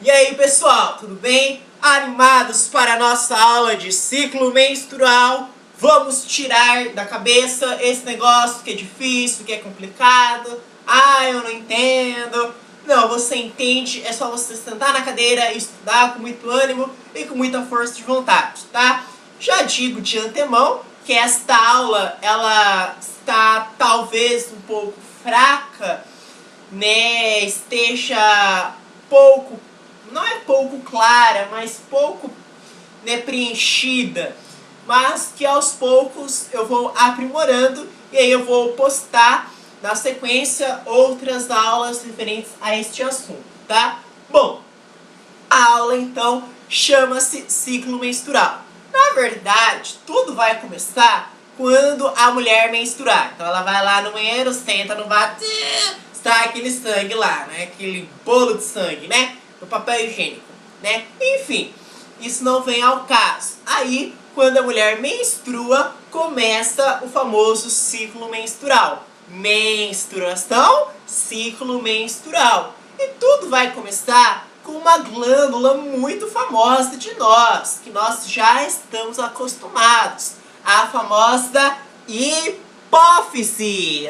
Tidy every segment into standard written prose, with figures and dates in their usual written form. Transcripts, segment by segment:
E aí pessoal, tudo bem? Animados para a nossa aula de ciclo menstrual? Vamos tirar da cabeça esse negócio que é difícil, que é complicado. Ah, eu não entendo. Não, você entende, é só você sentar na cadeira e estudar com muito ânimo e com muita força de vontade, tá? Já digo de antemão que esta aula, ela está talvez um pouco fraca, né? Esteja pouco, não é pouco clara, mas pouco, né, preenchida, mas que aos poucos eu vou aprimorando e aí eu vou postar na sequência outras aulas referentes a este assunto, tá? Bom, a aula então chama-se ciclo menstrual. Na verdade, tudo vai começar quando a mulher menstruar. Então ela vai lá no banheiro, senta no vaso, sai aquele sangue lá, né? Aquele bolo de sangue, né? No papel higiênico, né? Enfim, isso não vem ao caso. Aí, quando a mulher menstrua, começa o famoso ciclo menstrual. Menstruação, ciclo menstrual. E tudo vai começar com uma glândula muito famosa de nós, que nós já estamos acostumados. A famosa hipófise.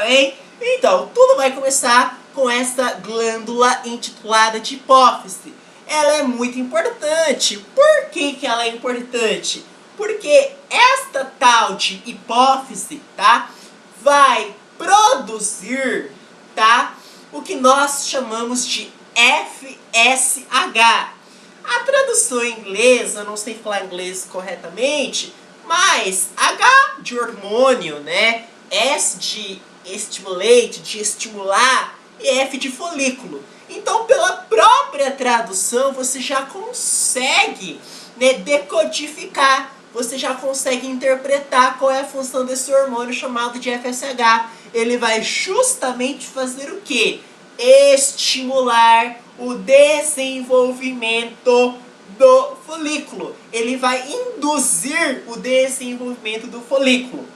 Hein? Então, tudo vai começar com essa glândula intitulada de hipófise. Ela é muito importante. Por que ela é importante? Porque esta tal de hipófise, tá, vai produzir, tá, o que nós chamamos de FSH. A tradução em inglês, eu não sei falar inglês corretamente, mas H de hormônio, né? S de stimulate, de estimular, e F de folículo. Então, pela própria tradução, você já consegue, né, decodificar, você já consegue interpretar qual é a função desse hormônio chamado de FSH. Ele vai justamente fazer o quê? Estimular o desenvolvimento do folículo. Ele vai induzir o desenvolvimento do folículo.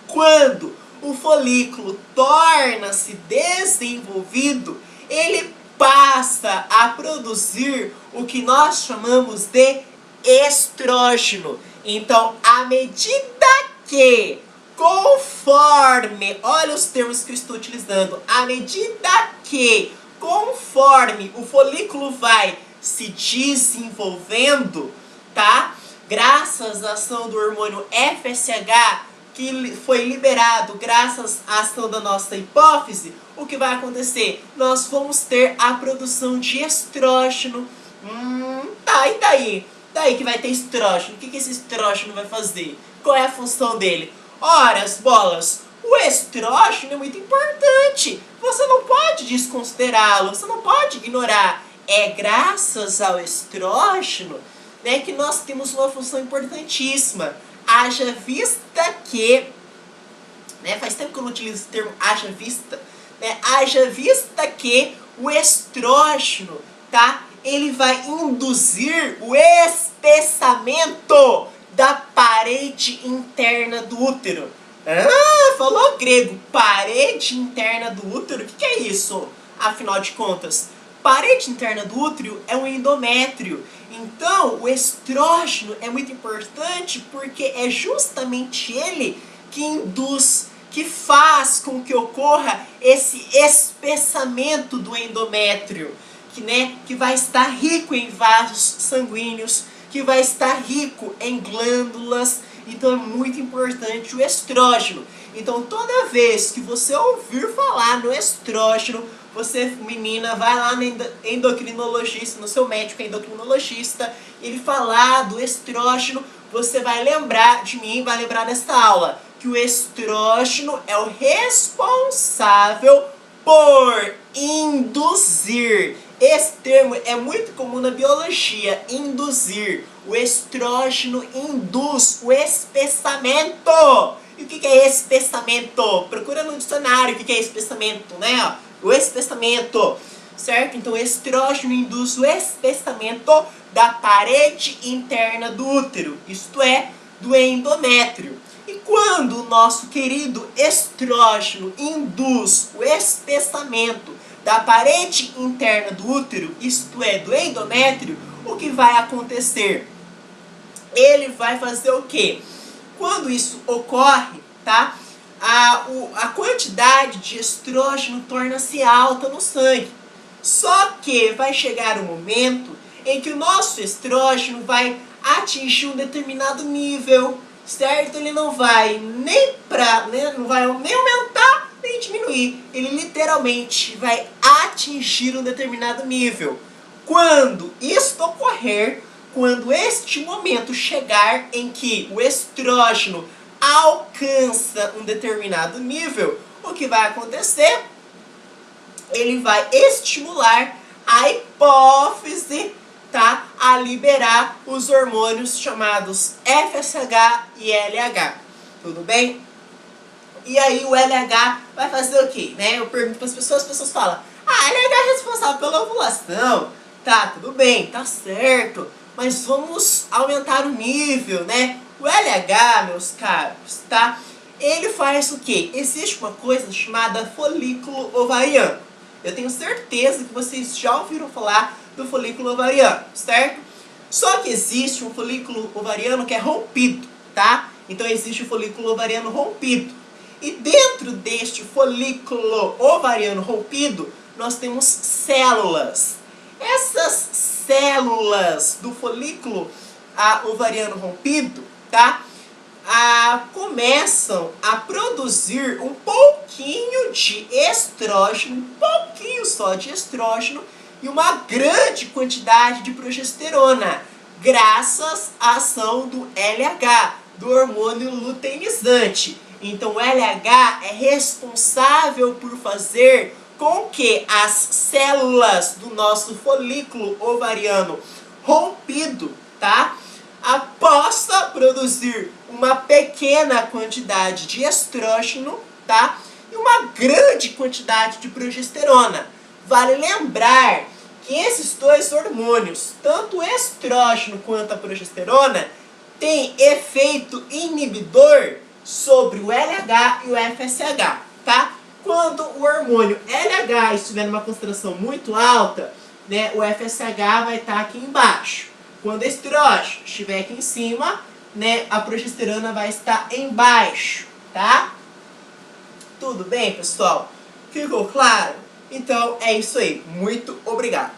Quando o folículo torna-se desenvolvido, ele passa a produzir o que nós chamamos de estrógeno. Então, à medida que, conforme, olha os termos que eu estou utilizando, à medida que, conforme o folículo vai se desenvolvendo, tá? Graças à ação do hormônio FSH, que foi liberado graças à ação da nossa hipófise, o que vai acontecer? Nós vamos ter a produção de estrógeno. Tá, e daí? Daí que vai ter estrógeno. O que esse estrógeno vai fazer? Qual é a função dele? Ora, as bolas, o estrógeno é muito importante. Você não pode desconsiderá-lo, você não pode ignorar. É graças ao estrógeno, né, que nós temos uma função importantíssima. Haja vista que, né, faz tempo que eu não utilizo esse termo haja vista, né, haja vista que o estrógeno, tá, ele vai induzir o espessamento da parede interna do útero. Falou grego, parede interna do útero, o que é isso, afinal de contas? Parede interna do útero é um endométrio. Então, o estrógeno é muito importante porque é justamente ele que induz, que faz com que ocorra esse espessamento do endométrio, que vai estar rico em vasos sanguíneos, que vai estar rico em glândulas. Então é muito importante o estrógeno. Então toda vez que você ouvir falar no estrógeno, você, menina, vai lá no endocrinologista, no seu médico endocrinologista, ele falar do estrógeno, você vai lembrar de mim, vai lembrar desta aula, que o estrógeno é o responsável por induzir. Esse termo é muito comum na biologia, induzir. O estrógeno induz o espessamento. E o que é espessamento? Procura no dicionário o que é espessamento, né? O espessamento, certo? Então, o estrógeno induz o espessamento da parede interna do útero, isto é, do endométrio. E quando o nosso querido estrógeno induz o espessamento da parede interna do útero, isto é, do endométrio, o que vai acontecer? Ele vai fazer o quê? Quando isso ocorre, tá? A quantidade de estrógeno torna-se alta no sangue. Só que vai chegar um momento em que o nosso estrógeno vai atingir um determinado nível, certo? Ele não vai não vai nem aumentar nem diminuir. Ele literalmente vai atingir um determinado nível. Quando isto ocorrer, quando este momento chegar em que o estrógeno alcança um determinado nível, o que vai acontecer? Ele vai estimular a hipófise, tá, a liberar os hormônios chamados FSH e LH. Tudo bem? E aí o LH vai fazer o quê? Né? Eu pergunto para as pessoas falam: ah, LH é responsável pela ovulação. Tá, tudo bem, tá certo. Mas vamos aumentar o nível, né? O LH, meus caros, tá? Ele faz o quê? Existe uma coisa chamada folículo ovariano. Eu tenho certeza que vocês já ouviram falar do folículo ovariano, certo? Só que existe um folículo ovariano que é rompido, tá? Então existe o folículo ovariano rompido. E dentro deste folículo ovariano rompido, nós temos células. Essas células do folículo ovariano rompido, tá? Começam a produzir um pouquinho de estrógeno, um pouquinho só de estrógeno e uma grande quantidade de progesterona, graças à ação do LH, do hormônio luteinizante. Então o LH é responsável por fazer com que as células do nosso folículo ovariano rompido, tá, possa produzir uma pequena quantidade de estrógeno, tá, e uma grande quantidade de progesterona. Vale lembrar que esses dois hormônios, tanto o estrógeno quanto a progesterona, têm efeito inibidor sobre o LH e o FSH, tá? Quando o hormônio LH estiver numa concentração muito alta, né, o FSH vai estar aqui embaixo. Quando o estrógeno estiver aqui em cima, né, a progesterona vai estar embaixo, tá? Tudo bem, pessoal? Ficou claro? Então é isso aí. Muito obrigado.